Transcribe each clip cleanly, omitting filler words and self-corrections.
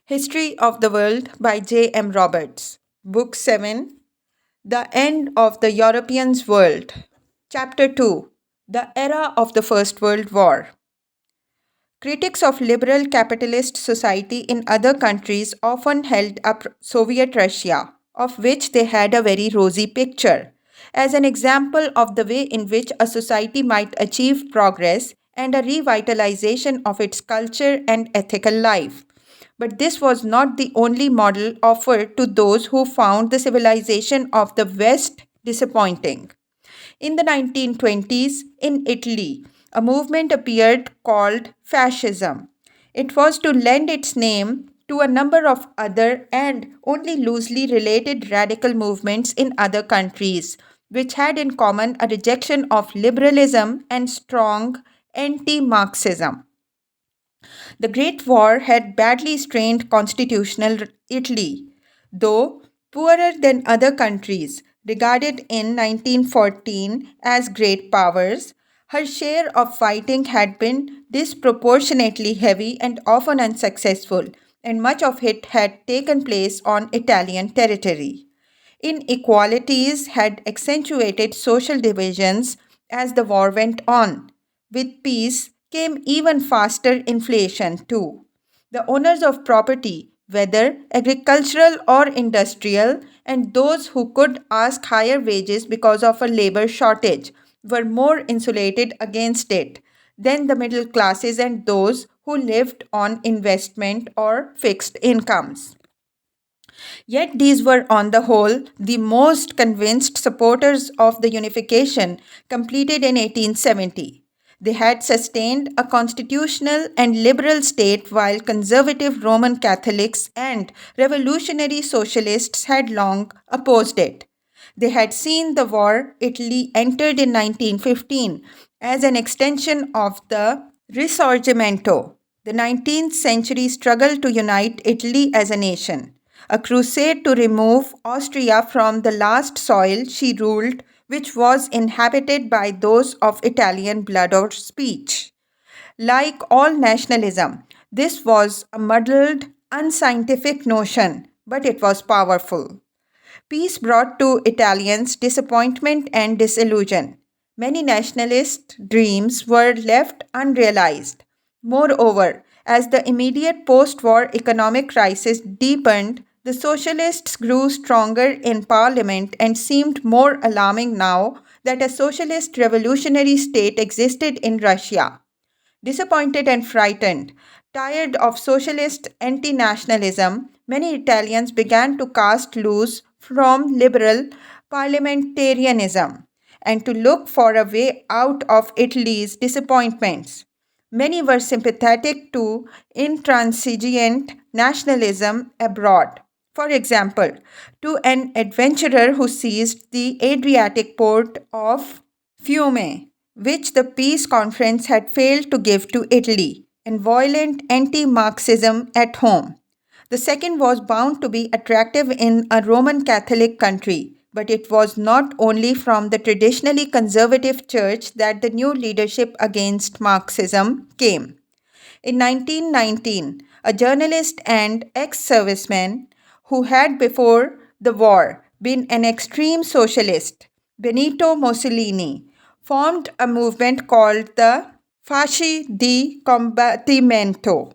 History of the World by J. M. Roberts. Book 7. The End of the Europeans' World. Chapter 2. The Era of the First World War. Critics of liberal capitalist society in other countries often held up Soviet Russia, of which they had a very rosy picture, as an example of the way in which a society might achieve progress and a revitalization of its culture and ethical life. But this was not the only model offered to those who found the civilization of the West disappointing. In the 1920s, in Italy, a movement appeared called fascism. It was to lend its name to a number of other and only loosely related radical movements in other countries, which had in common a rejection of liberalism and strong anti Marxism. The Great War had badly strained constitutional Italy, though poorer than other countries, regarded in 1914 as great powers. Her share of fighting had been disproportionately heavy and often unsuccessful, and much of it had taken place on Italian territory. Inequalities had accentuated social divisions as the war went on. With peace came even faster inflation, too. The owners of property, whether agricultural or industrial, and those who could ask higher wages because of a labor shortage, were more insulated against it than the middle classes and those who lived on investment or fixed incomes. Yet these were, on the whole, the most convinced supporters of the unification completed in 1870. They had sustained a constitutional and liberal state while conservative Roman Catholics and revolutionary socialists had long opposed it. They had seen the war Italy entered in 1915 as an extension of the Risorgimento, the 19th century struggle to unite Italy as a nation, a crusade to remove Austria from the last soil she ruled, which was inhabited by those of Italian blood or speech. Like all nationalism, this was a muddled, unscientific notion, but it was powerful. Peace brought to Italians disappointment and disillusion. Many nationalist dreams were left unrealized. Moreover, as the immediate post war economic crisis deepened, the socialists grew stronger in parliament and seemed more alarming now that a socialist revolutionary state existed in Russia. Disappointed and frightened, tired of socialist anti nationalism, many Italians began to cast loose from liberal parliamentarianism and to look for a way out of Italy's disappointments. Many were sympathetic to intransigent nationalism abroad. For example, to an adventurer who seized the Adriatic port of Fiume, which the peace conference had failed to give to Italy, and violent anti Marxism at home. The second was bound to be attractive in a Roman Catholic country, but it was not only from the traditionally conservative church that the new leadership against Marxism came. In 1919, a journalist and ex serviceman who had before the war been an extreme socialist, Benito Mussolini, formed a movement called the Fasci di Combattimento,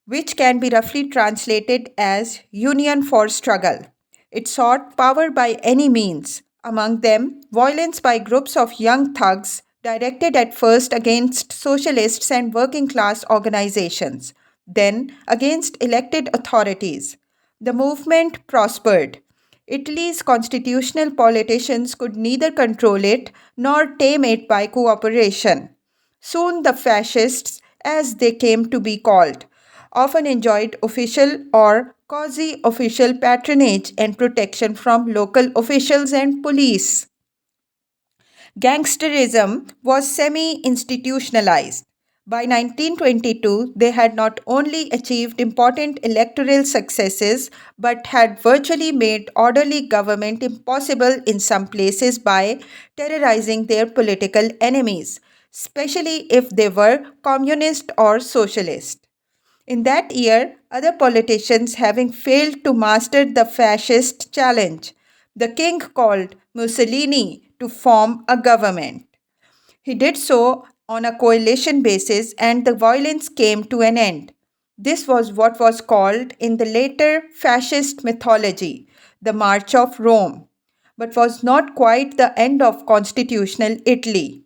which can be roughly translated as Union for Struggle. It sought power by any means, among them, violence by groups of young thugs directed at first against socialists and working class organizations, then against elected authorities. The movement prospered. Italy's constitutional politicians could neither control it nor tame it by cooperation. Soon the fascists, as they came to be called, often enjoyed official or quasi official patronage and protection from local officials and police. Gangsterism was semi institutionalized. By 1922, they had not only achieved important electoral successes but had virtually made orderly government impossible in some places by terrorizing their political enemies, especially if they were communist or socialist. In that year, other politicians having failed to master the fascist challenge, the king called Mussolini to form a government. He did so on a coalition basis and the violence came to an end. This was what was called in the later fascist mythology the March of Rome, but was not quite the end of constitutional Italy.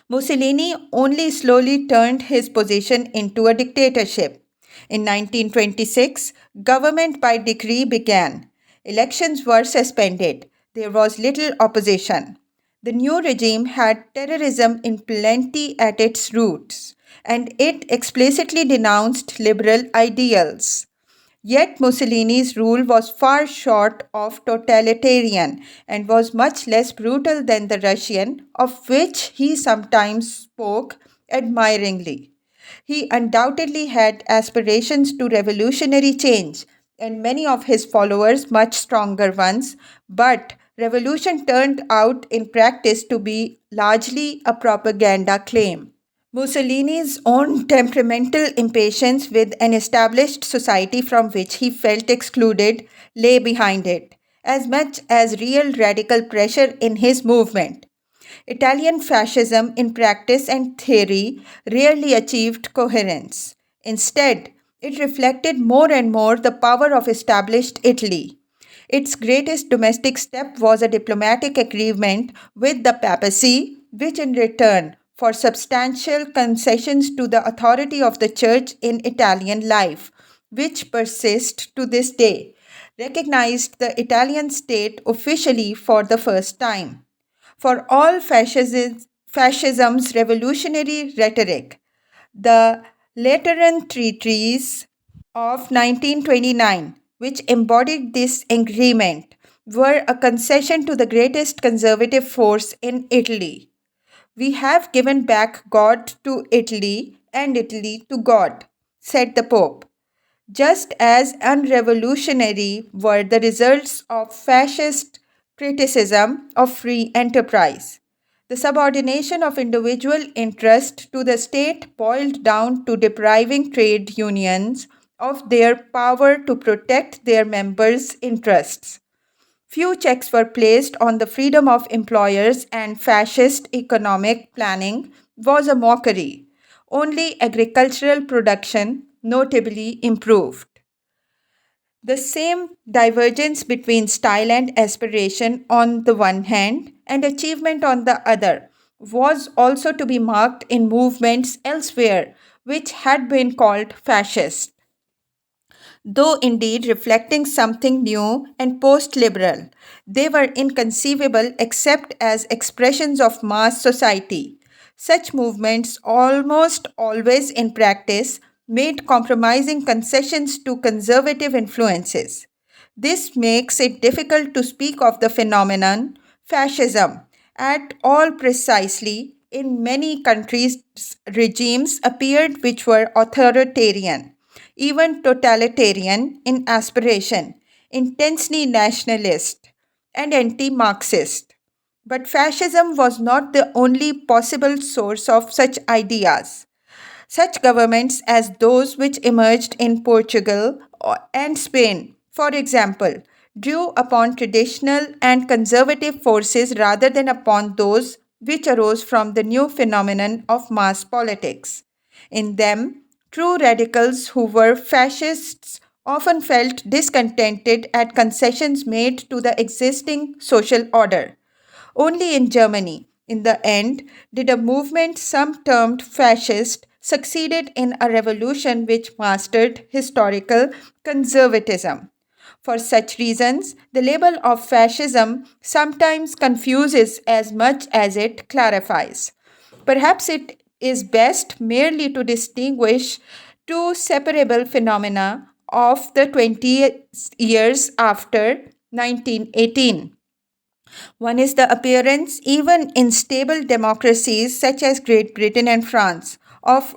Mussolini only slowly turned his position into a dictatorship. In 1926, government by decree began. Elections were suspended. There was little opposition. The new regime had terrorism in plenty at its roots, and it explicitly denounced liberal ideals. Yet Mussolini's rule was far short of totalitarian and was much less brutal than the Russian, of which he sometimes spoke admiringly. He undoubtedly had aspirations to revolutionary change, and many of his followers much stronger ones, but revolution turned out in practice to be largely a propaganda claim. Mussolini's own temperamental impatience with an established society from which he felt excluded lay behind it, as much as real radical pressure in his movement. Italian fascism in practice and theory rarely achieved coherence. Instead, it reflected more and more the power of established Italy. Its greatest domestic step was a diplomatic agreement with the papacy, which in return for substantial concessions to the authority of the church in Italian life, which persist to this day, recognized the Italian state officially for the first time. For all fascism's revolutionary rhetoric, the Lateran Treaties of 1929, which embodied this agreement, were a concession to the greatest conservative force in Italy. We have given back God to Italy and Italy to God, said the Pope. Just as unrevolutionary were the results of fascist criticism of free enterprise. The subordination of individual interest to the state boiled down to depriving trade unions of their power to protect their members' interests. Few checks were placed on the freedom of employers, and fascist economic planning was a mockery. Only agricultural production notably improved. The same divergence between style and aspiration on the one hand and achievement on the other was also to be marked in movements elsewhere which had been called fascist, though indeed reflecting something new and post liberal. They were inconceivable except as expressions of mass society. Such movements, almost always in practice, made compromising concessions to conservative influences. This makes it difficult to speak of the phenomenon, fascism, at all precisely. In many countries, regimes appeared which were authoritarian, even totalitarian in aspiration, intensely nationalist, and anti Marxist. But fascism was not the only possible source of such ideas. Such governments as those which emerged in Portugal and Spain, for example, drew upon traditional and conservative forces rather than upon those which arose from the new phenomenon of mass politics. In them, true radicals who were fascists often felt discontented at concessions made to the existing social order. Only in Germany, in the end, did a movement some termed fascist succeeded in a revolution which mastered historical conservatism. For such reasons, the label of fascism sometimes confuses as much as it clarifies. Perhaps it is best merely to distinguish two separable phenomena of the 20 years after 1918. One is the appearance, even in stable democracies such as Great Britain and France, of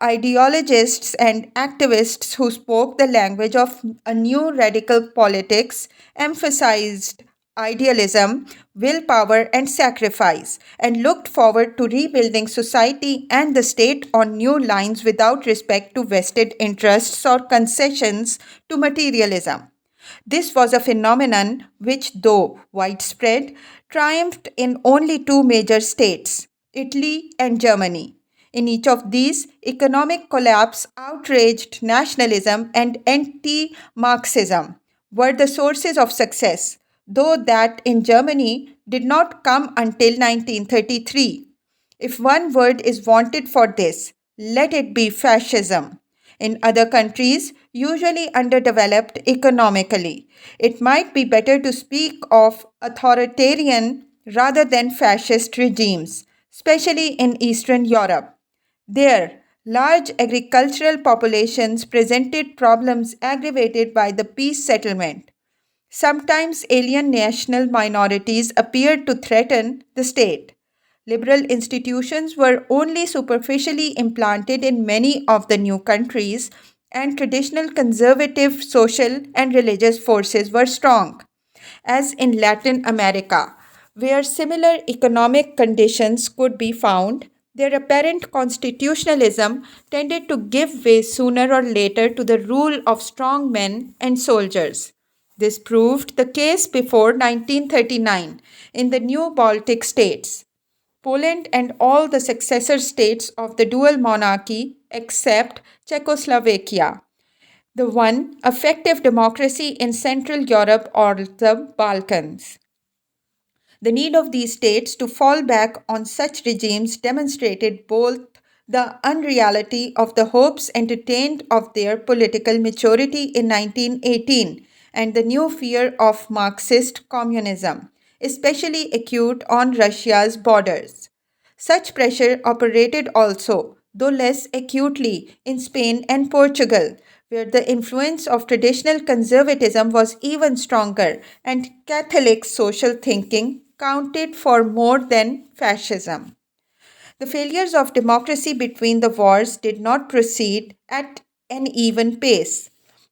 ideologists and activists who spoke the language of a new radical politics, emphasized idealism, willpower, and sacrifice, and looked forward to rebuilding society and the state on new lines without respect to vested interests or concessions to materialism. This was a phenomenon which, though widespread, triumphed in only two major states, Italy and Germany. In each of these, economic collapse, outraged nationalism, and anti Marxism were the sources of success, though that in Germany did not come until 1933. If one word is wanted for this, let it be fascism. In other countries, usually underdeveloped economically, it might be better to speak of authoritarian rather than fascist regimes, especially in Eastern Europe. There, large agricultural populations presented problems aggravated by the peace settlement. Sometimes alien national minorities appeared to threaten the state. Liberal institutions were only superficially implanted in many of the new countries, and traditional conservative social and religious forces were strong. As in Latin America, where similar economic conditions could be found, their apparent constitutionalism tended to give way sooner or later to the rule of strong men and soldiers. This proved the case before 1939 in the new Baltic states. Poland and all the successor states of the dual monarchy except Czechoslovakia, the one effective democracy in Central Europe or the Balkans. The need of these states to fall back on such regimes demonstrated both the unreality of the hopes entertained of their political maturity in 1918 and the new fear of Marxist communism, especially acute on Russia's borders. Such pressure operated also, though less acutely, in Spain and Portugal, where the influence of traditional conservatism was even stronger and Catholic social thinking counted for more than fascism. The failures of democracy between the wars did not proceed at an even pace.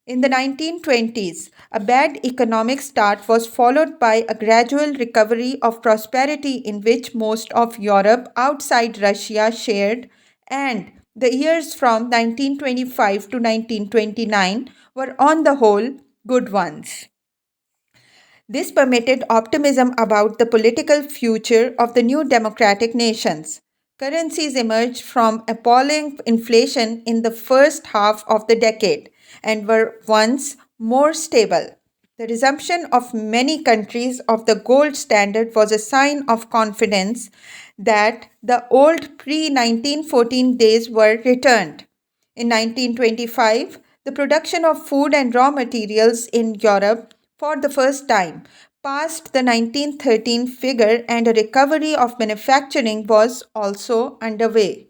In the 1920s, a bad economic start was followed by a gradual recovery of prosperity in which most of Europe outside Russia shared, and the years from 1925 to 1929 were on the whole good ones. This permitted optimism about the political future of the new democratic nations. Currencies emerged from appalling inflation in the first half of the decade and were once more stable. The resumption of many countries of the gold standard was a sign of confidence that the old pre 1914 days were returned. In 1925, the production of food and raw materials in Europe for the first time passed the 1913 figure, and a recovery of manufacturing was also underway.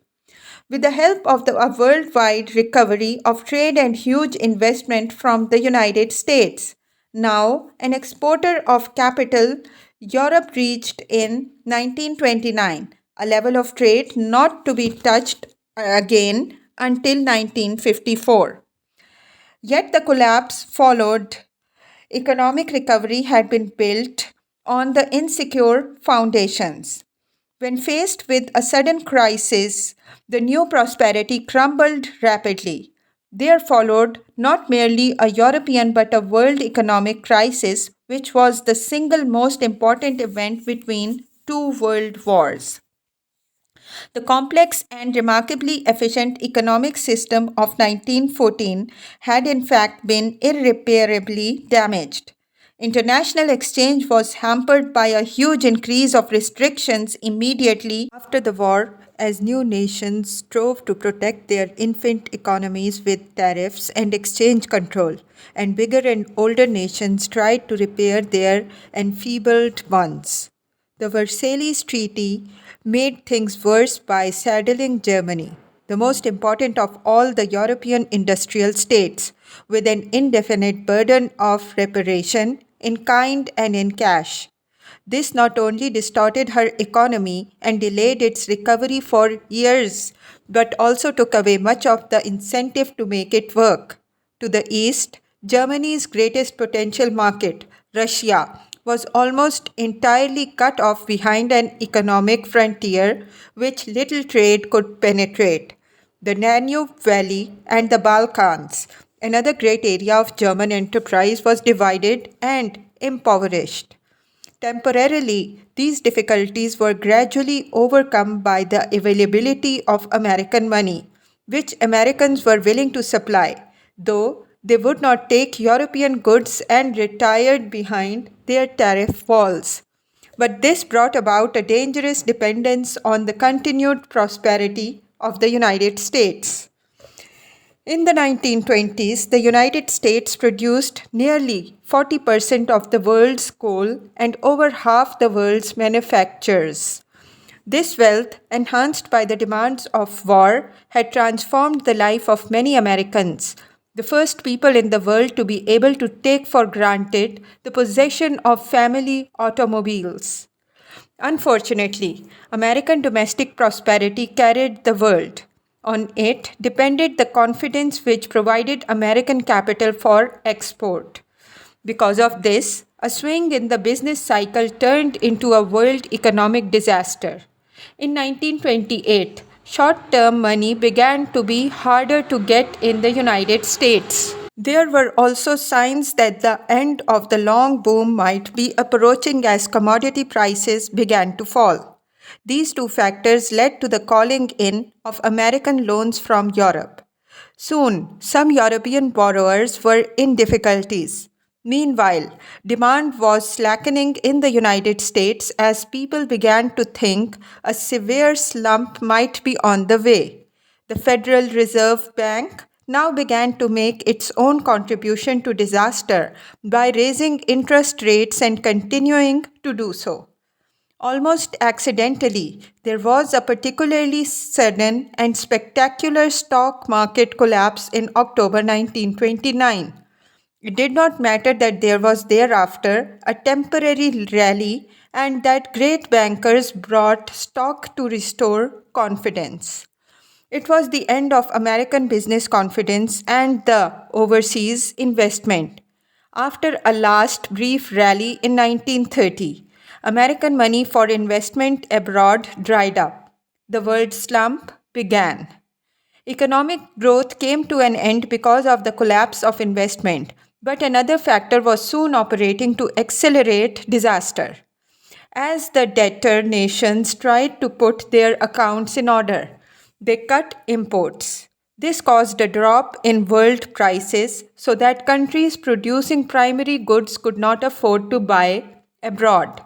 With the help of a worldwide recovery of trade and huge investment from the United States, now an exporter of capital, Europe reached in 1929 a level of trade not to be touched again until 1954. Yet the collapse followed. Economic recovery had been built on the insecure foundations. When faced with a sudden crisis, the new prosperity crumbled rapidly. There followed not merely a European but a world economic crisis, which was the single most important event between two world wars. The complex and remarkably efficient economic system of 1914 had in fact been irreparably damaged. International exchange was hampered by a huge increase of restrictions immediately after the war as new nations strove to protect their infant economies with tariffs and exchange control, and bigger and older nations tried to repair their enfeebled ones. The Versailles Treaty made things worse by saddling Germany, the most important of all the European industrial states, with an indefinite burden of reparation in kind and in cash. This not only distorted her economy and delayed its recovery for years, but also took away much of the incentive to make it work. To the east, Germany's greatest potential market, Russia, was almost entirely cut off behind an economic frontier which little trade could penetrate. The Danube Valley and the Balkans, another great area of German enterprise, was divided and impoverished. Temporarily, these difficulties were gradually overcome by the availability of American money, which Americans were willing to supply, though they would not take European goods and retired behind their tariff walls. But this brought about a dangerous dependence on the continued prosperity of the United States. In the 1920s, the United States produced nearly 40% of the world's coal and over half the world's manufactures. This wealth, enhanced by the demands of war, had transformed the life of many Americans, the first people in the world to be able to take for granted the possession of family automobiles. Unfortunately, American domestic prosperity carried the world. On it depended the confidence which provided American capital for export. Because of this, a swing in the business cycle turned into a world economic disaster. In 1928, short term money began to be harder to get in the United States. There were also signs that the end of the long boom might be approaching as commodity prices began to fall. These two factors led to the calling in of American loans from Europe. Soon, some European borrowers were in difficulties. Meanwhile, demand was slackening in the United States as people began to think a severe slump might be on the way. The Federal Reserve Bank now began to make its own contribution to disaster by raising interest rates and continuing to do so. Almost accidentally, there was a particularly sudden and spectacular stock market collapse in October 1929. It did not matter that there was thereafter a temporary rally and that great bankers brought stock to restore confidence. It was the end of American business confidence and the overseas investment. After a last brief rally in 1930, American money for investment abroad dried up. The world slump began. Economic growth came to an end because of the collapse of investment, but another factor was soon operating to accelerate disaster. As the debtor nations tried to put their accounts in order, they cut imports. This caused a drop in world prices so that countries producing primary goods could not afford to buy abroad.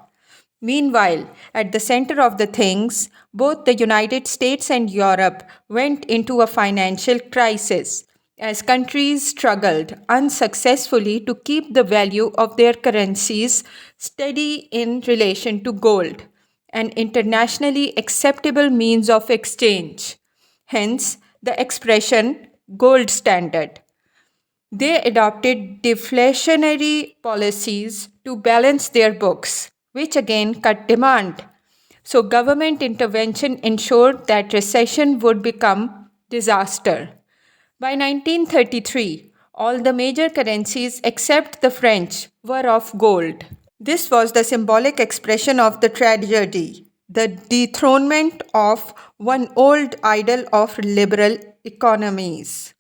Meanwhile, at the center of the things, both the United States and Europe went into a financial crisis as countries struggled unsuccessfully to keep the value of their currencies steady in relation to gold, an internationally acceptable means of exchange. Hence, the expression gold standard. They adopted deflationary policies to balance their books, which again cut demand. So, government intervention ensured that recession would become disaster. By 1933, all the major currencies except the French were of gold. This was the symbolic expression of the tragedy, the dethronement of one old idol of liberal economies.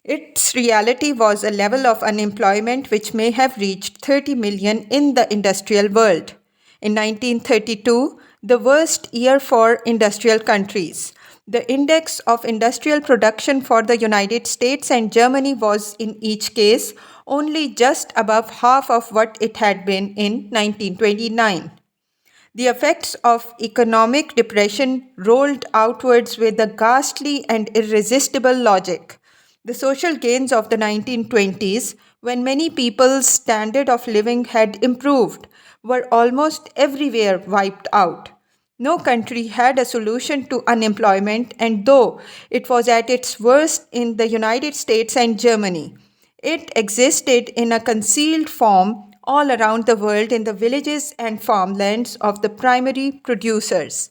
Its reality was a level of unemployment which may have reached 30 million in the industrial world. In 1932, the worst year for industrial countries, the index of industrial production for the United States and Germany was in each case only just above half of what it had been in 1929. The effects of economic depression rolled outwards with a ghastly and irresistible logic. The social gains of the 1920s, when many people's standard of living had improved, were almost everywhere wiped out. No country had a solution to unemployment, and though it was at its worst in the United States and Germany, it existed in a concealed form all around the world in the villages and farmlands of the primary producers.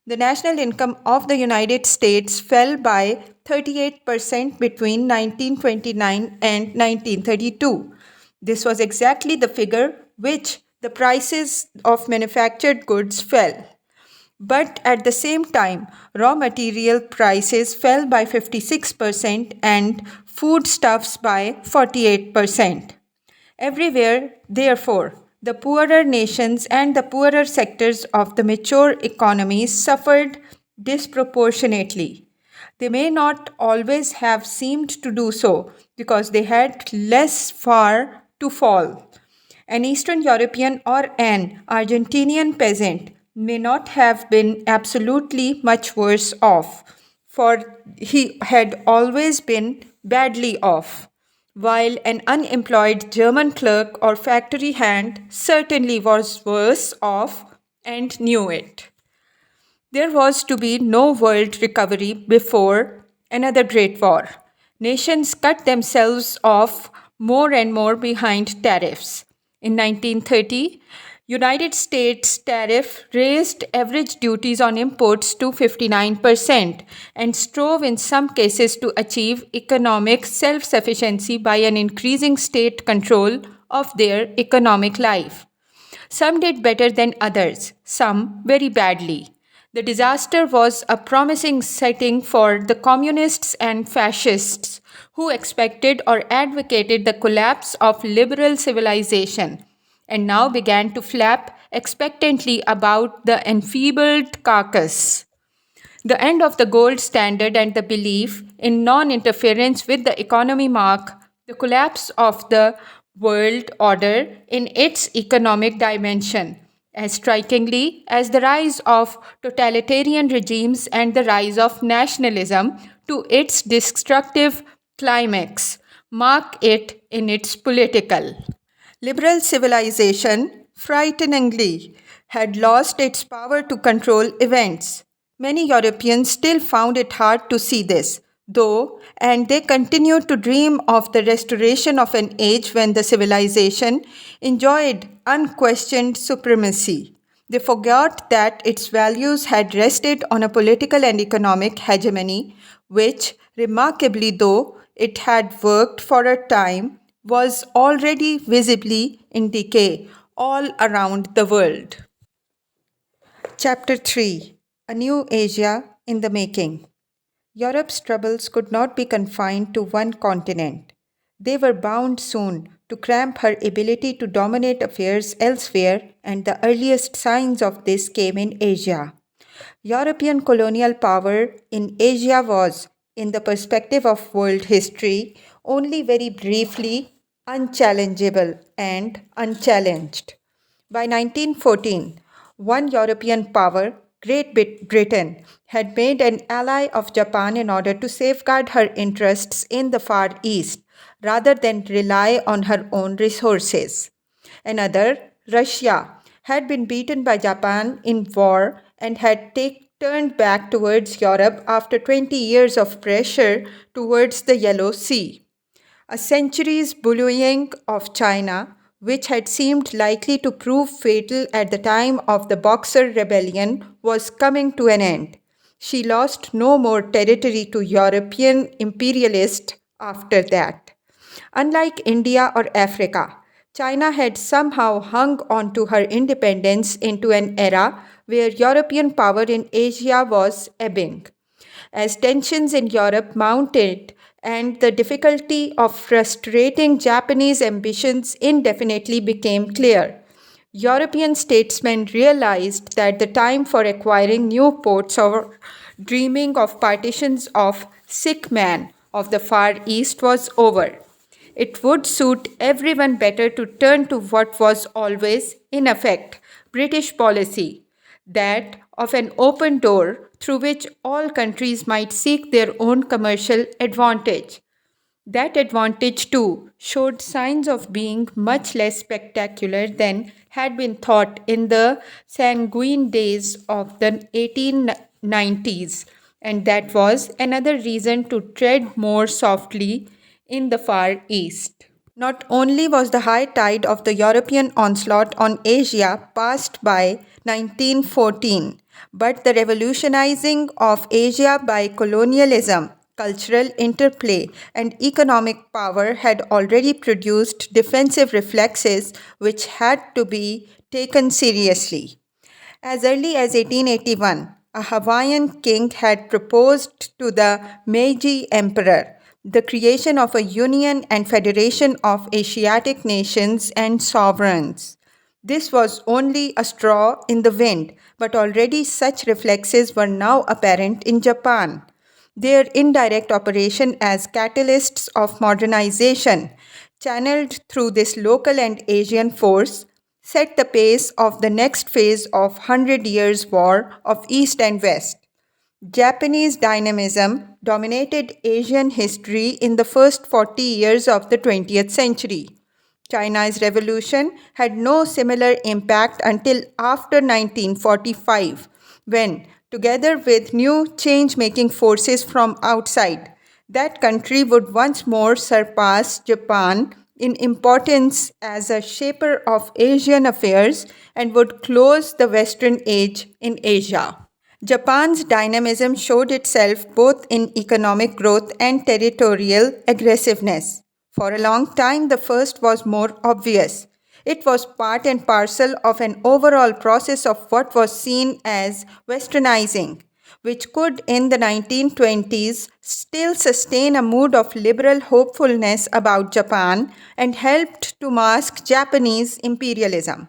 The national income of the United States fell by 38% between 1929 and 1932. This was exactly the figure which the prices of manufactured goods fell. But at the same time, raw material prices fell by 56% and foodstuffs by 48%. Everywhere, therefore, the poorer nations and the poorer sectors of the mature economies suffered disproportionately. They may not always have seemed to do so because they had less far to fall. An Eastern European or an Argentinian peasant may not have been absolutely much worse off, for he had always been badly off, while an unemployed German clerk or factory hand certainly was worse off and knew it. There was to be no world recovery before another great war. Nations cut themselves off more and more behind tariffs. In 1930, United States tariff raised average duties on imports to 59% and strove in some cases to achieve economic self-sufficiency by an increasing state control of their economic life. Some did better than others, some very badly. The disaster was a promising setting for the communists and fascists who expected or advocated the collapse of liberal civilization and now began to flap expectantly about the enfeebled carcass. The end of the gold standard and the belief in non interference with the economy mark the collapse of the world order in its economic dimension, as strikingly as the rise of totalitarian regimes and the rise of nationalism to its destructive climax mark it in its political. Liberal civilization, frighteningly, had lost its power to control events. Many Europeans still found it hard to see this, though, and they continued to dream of the restoration of an age when the civilization enjoyed unquestioned supremacy. They forgot that its values had rested on a political and economic hegemony, which, remarkably though it had worked for a time, was already visibly in decay all around the world. Chapter 3: A New Asia in the Making. Europe's troubles could not be confined to one continent. They were bound soon to cramp her ability to dominate affairs elsewhere, and the earliest signs of this came in Asia. European colonial power in Asia was, in the perspective of world history, only very briefly unchallengeable and unchallenged. By 1914, one European power, Britain, had made an ally of Japan in order to safeguard her interests in the Far East rather than rely on her own resources. Another, Russia, had been beaten by Japan in war and had turned back towards Europe after 20 years of pressure towards the Yellow Sea. A century's bullying of China, which had seemed likely to prove fatal at the time of the Boxer Rebellion, was coming to an end. She lost no more territory to European imperialists after that. Unlike India or Africa, China had somehow hung on to her independence into an era where European power in Asia was ebbing. As tensions in Europe mounted and the difficulty of frustrating Japanese ambitions indefinitely became clear, European statesmen realized that the time for acquiring new ports or dreaming of partitions of sick man of the Far East was over. It would suit everyone better to turn to what was always, in effect, British policy, that of an open door through which all countries might seek their own commercial advantage. That advantage, too, showed signs of being much less spectacular than had been thought in the sanguine days of the 1890s, and that was another reason to tread more softly in the Far East. Not only was the high tide of the European onslaught on Asia passed by 1914, but the revolutionizing of Asia by colonialism cultural interplay, and economic power had already produced defensive reflexes which had to be taken seriously. As early as 1881, a Hawaiian king had proposed to the Meiji emperor the creation of a union and federation of Asiatic nations and sovereigns. This was only a straw in the wind, but already such reflexes were now apparent in Japan. Their indirect operation as catalysts of modernization, channeled through this local and Asian force, set the pace of the next phase of Hundred Years' War of East and West. Japanese dynamism dominated Asian history in the first 40 years of the 20th century. China's revolution had no similar impact until after 1945, when, together with new change making forces from outside, that country would once more surpass Japan in importance as a shaper of Asian affairs and would close the Western Age in Asia. Japan's dynamism showed itself both in economic growth and territorial aggressiveness. For a long time, the first was more obvious. It was part and parcel of an overall process of what was seen as westernizing, which could in the 1920s still sustain a mood of liberal hopefulness about Japan and helped to mask Japanese imperialism.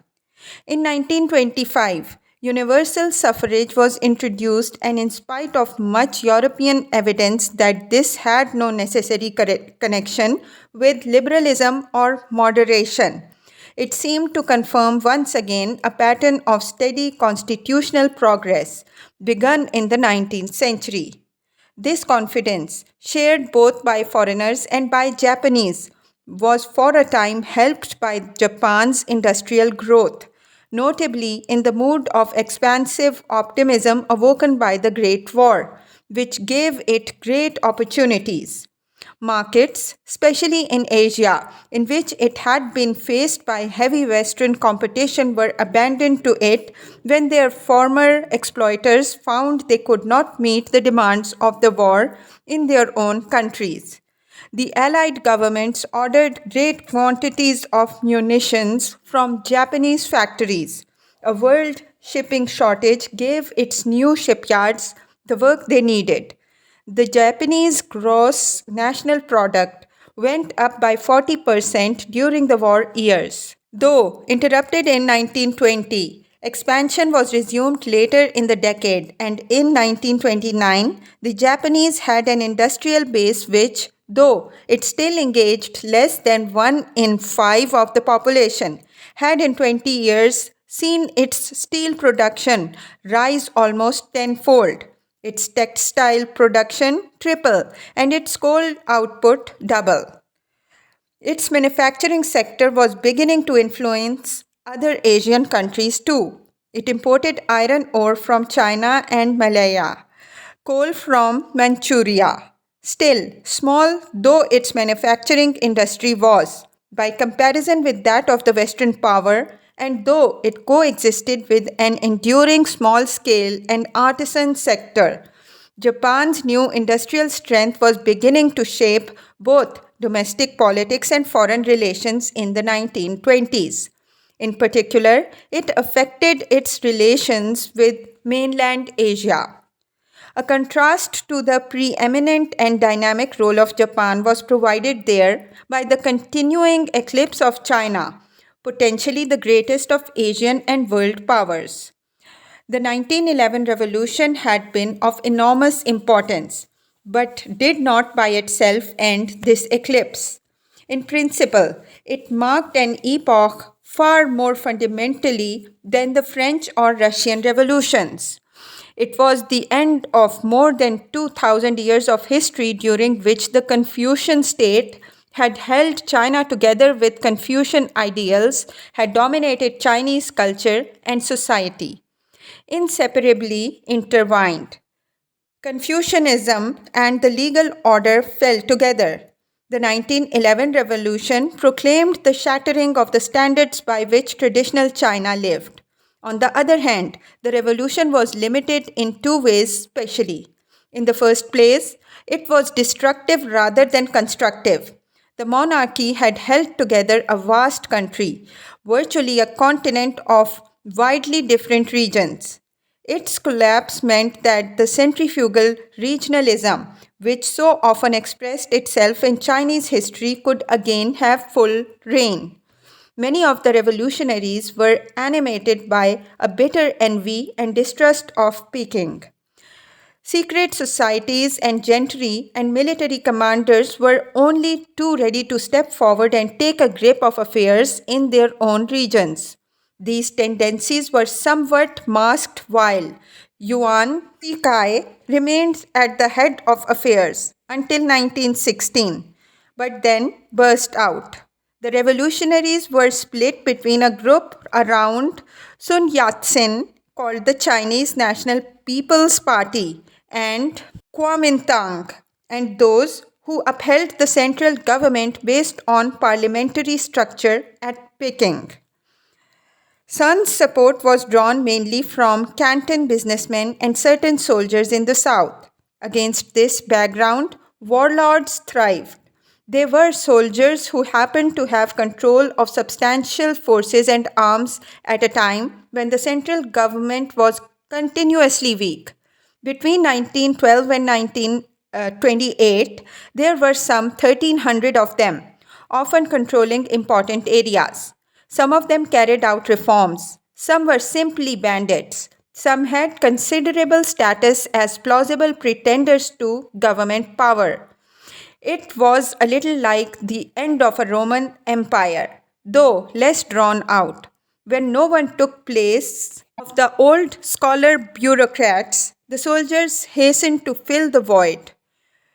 In 1925, universal suffrage was introduced, and in spite of much European evidence that this had no necessary connection with liberalism or moderation, it seemed to confirm once again a pattern of steady constitutional progress begun in the 19th century. This confidence, shared both by foreigners and by Japanese, was for a time helped by Japan's industrial growth, notably in the mood of expansive optimism awoken by the Great War, which gave it great opportunities. Markets, especially in Asia, in which it had been faced by heavy Western competition, were abandoned to it when their former exploiters found they could not meet the demands of the war in their own countries. The Allied governments ordered great quantities of munitions from Japanese factories. A world shipping shortage gave its new shipyards the work they needed. The Japanese gross national product went up by 40% during the war years. Though interrupted in 1920, expansion was resumed later in the decade, and in 1929, the Japanese had an industrial base which, though it still engaged less than 1 in 5 of the population, had in 20 years seen its steel production rise almost tenfold, its textile production triple, and its coal output double. Its manufacturing sector was beginning to influence other Asian countries too. It imported iron ore from China and Malaya, coal from Manchuria. Still, small though its manufacturing industry was, by comparison with that of the Western power, and though it coexisted with an enduring small scale and artisan sector, Japan's new industrial strength was beginning to shape both domestic politics and foreign relations in the 1920s. In particular, it affected its relations with mainland Asia. A contrast to the preeminent and dynamic role of Japan was provided there by the continuing eclipse of China, potentially the greatest of Asian and world powers. The 1911 revolution had been of enormous importance, but did not by itself end this eclipse. In principle, it marked an epoch far more fundamentally than the French or Russian revolutions. It was the end of more than 2000 years of history during which the Confucian state had held China together with Confucian ideals, had dominated Chinese culture and society. Inseparably intertwined, Confucianism and the legal order fell together. The 1911 revolution proclaimed the shattering of the standards by which traditional China lived. On the other hand, the revolution was limited in two ways specially. In the first place, It was destructive rather than constructive. The monarchy had held together a vast country, virtually a continent of widely different regions. Its collapse meant that the centrifugal regionalism, which so often expressed itself in Chinese history, could again have full reign. Many of the revolutionaries were animated by a bitter envy and distrust of Peking. Secret societies and gentry and military commanders were only too ready to step forward and take a grip of affairs in their own regions. These tendencies were somewhat masked while Yuan Shikai remained at the head of affairs until 1916, but then burst out. The revolutionaries were split between a group around Sun Yat-sen called the Chinese National People's Party and Kuomintang, and those who upheld the central government based on parliamentary structure at Peking. Sun's support was drawn mainly from Canton businessmen and certain soldiers in the south. Against this background, warlords thrived. They were soldiers who happened to have control of substantial forces and arms at a time when the central government was continuously weak. Between 1912 and 1928, there were some 1,300 of them, often controlling important areas. Some of them carried out reforms. Some were simply bandits. Some had considerable status as plausible pretenders to government power. It was a little like the end of a Roman Empire, though less drawn out. When no one took place of the old scholar bureaucrats, the soldiers hastened to fill the void.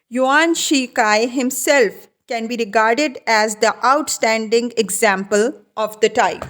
Yuan Shikai himself can be regarded as the outstanding example of the type.